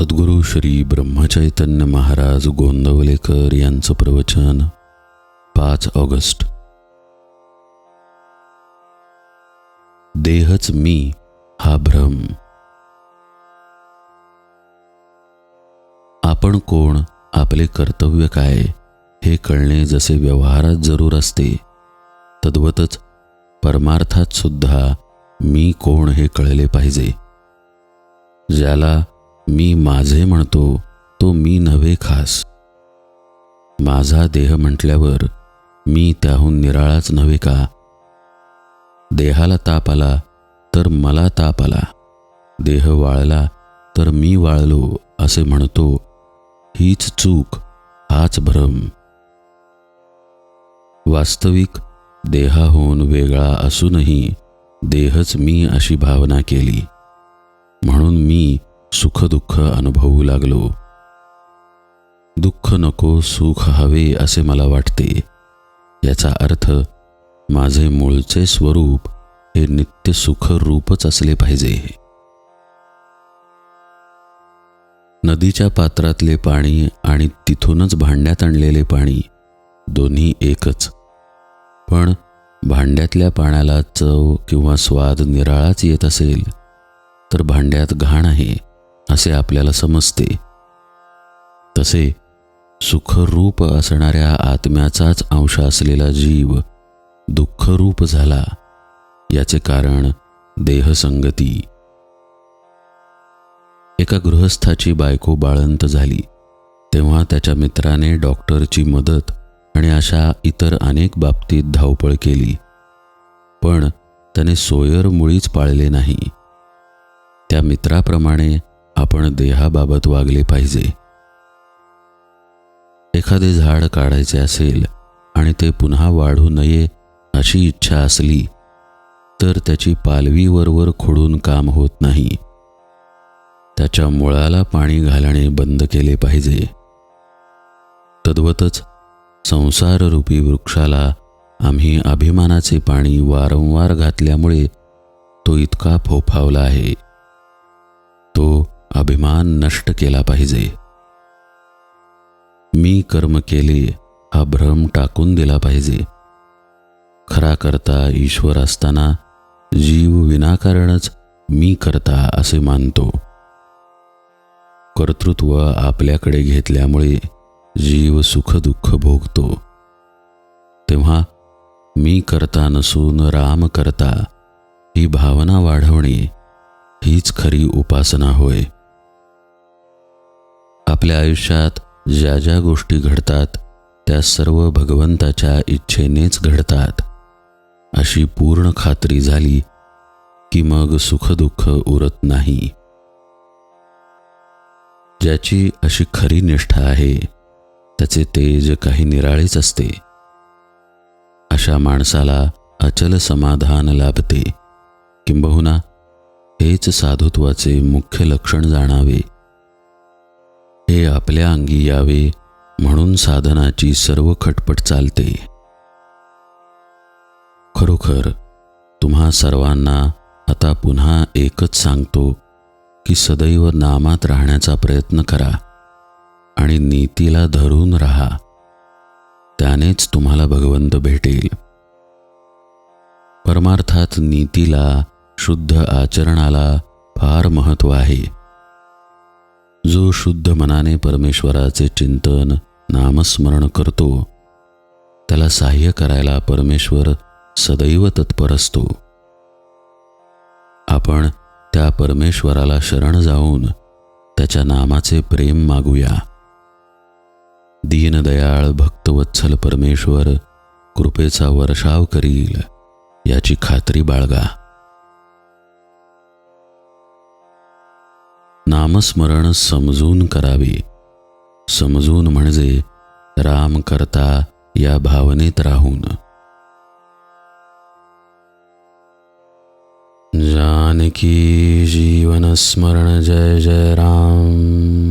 सद्गुरू श्री ब्रह्मचैतन्य महाराज गोंदवलेकर यांचं प्रवचन 5 ऑगस्ट. देहच मी हा भ्रम. आपण कोण, आपले कर्तव्य काय हे कळणे जसे व्यवहारात जरूर असते, तद्वतच परमार्थात सुद्धा मी कोण हे कळले पाहिजे. ज्याला मी माझे म्हणतो तो मी नव्हे खास. माझा देह म्हटल्यावर मी त्याहून निराळाच नव्हे का? देहाला ताप आला तर मला ताप आला, देह वाळला तर मी वाळलो असे म्हणतो, हीच चूक, हाच भ्रम. वास्तविक देहाहून वेगळा असूनही देहच मी अशी भावना केली, म्हणून मी सुख दुःख अनुभवू लागलो. दुःख नको सुख हवे असे मला वाटते. याचा अर्थ माझे मूळचे स्वरूप हे नित्य सुख रूपच असले पाहिजे. नदीच्या पात्रातले पाणी आणि तिथूनच भांड्यात आणलेले पाणी दोन्ही एकच, पण भांड्यातल्या पाण्याला चव किंवा स्वाद निराळाच येत असेल तर भांड्यात घाण आहे असे आपल्याला समजते. तसे सुखरूप असणाऱ्या आत्म्याचाच अंश असलेला जीव दुःखरूप झाला, याचे कारण देहसंगती. एका गृहस्थाची बायको बाळंत झाली तेव्हा त्याच्या मित्राने डॉक्टरची मदत आणि अशा इतर अनेक बाबतीत धावपळ केली, पण त्याने सोयर मुळीच पाळले नाही. त्या मित्राप्रमाणे आपण देहाबाबत वागले पाहिजे. एखादे झाड काढायचे असेल आणि ते पुन्हा वाढू नये अशी इच्छा असली तर त्याची पालवी वरवर खोडून काम होत नाही. त्याच्या मुळाला पाणी घालणे बंद केले पाहिजे. तद्वतच संसाररूपी वृक्षाला आम्ही अभिमानाचे पाणी वारंवार घातल्यामुळे तो इतका फोफावला आहे. तो अभिमान नष्ट केला पाहिजे. मी कर्म केले हा भ्रम टाकून दिला पाहिजे. खरा करता ईश्वर असताना जीव विनाकारणच मी करता असे मानतो. कर्तृत्व आपल्याकडे घेतल्यामुळे जीव सुख दुःख भोगतो. तेव्हा मी करता नसून राम करता ही भावना वाढवणे हीच खरी उपासना होय. आपल्या आयुष्यात ज्या ज्या गोष्टी घडतात त्या सर्व भगवंताच्या इच्छेनेच घडतात अशी पूर्ण खात्री झाली की मग सुखदुःख उरत नाही. ज्याची अशी खरी निष्ठा आहे त्याचे तेज काही निराळेच असते. अशा माणसाला अचल समाधान लाभते. किंबहुना हेच साधुत्वाचे मुख्य लक्षण जाणावे. हे आपल्या अंगी यावे म्हणून साधनाची सर्व खटपट चालते. खरोखर तुम्हा सर्वांना आता पुन्हा एकच सांगतो की सदैव नामात राहण्याचा प्रयत्न करा आणि नीतीला धरून राहा. त्यानेच तुम्हाला भगवंत भेटेल. परमार्थात नीतीला, शुद्ध आचरणाला फार महत्त्व आहे. जो शुद्ध मनाने परमेश्वराचे चिंतन, नामस्मरण करतो त्याला सहाय्य करायला परमेश्वर सदैव तत्पर असतो. आपण त्या परमेश्वराला शरण जाऊन त्याच्या नामाचे प्रेम मागूया. दीनदयाळ भक्तवत्सल परमेश्वर कृपेचा वर्षाव करील याची खात्री बाळगा. नामस्मरण समजून करावे. समजून म्हणजे राम करता या भावनेत राहून. जानकी जीवन स्मरण जय जय राम.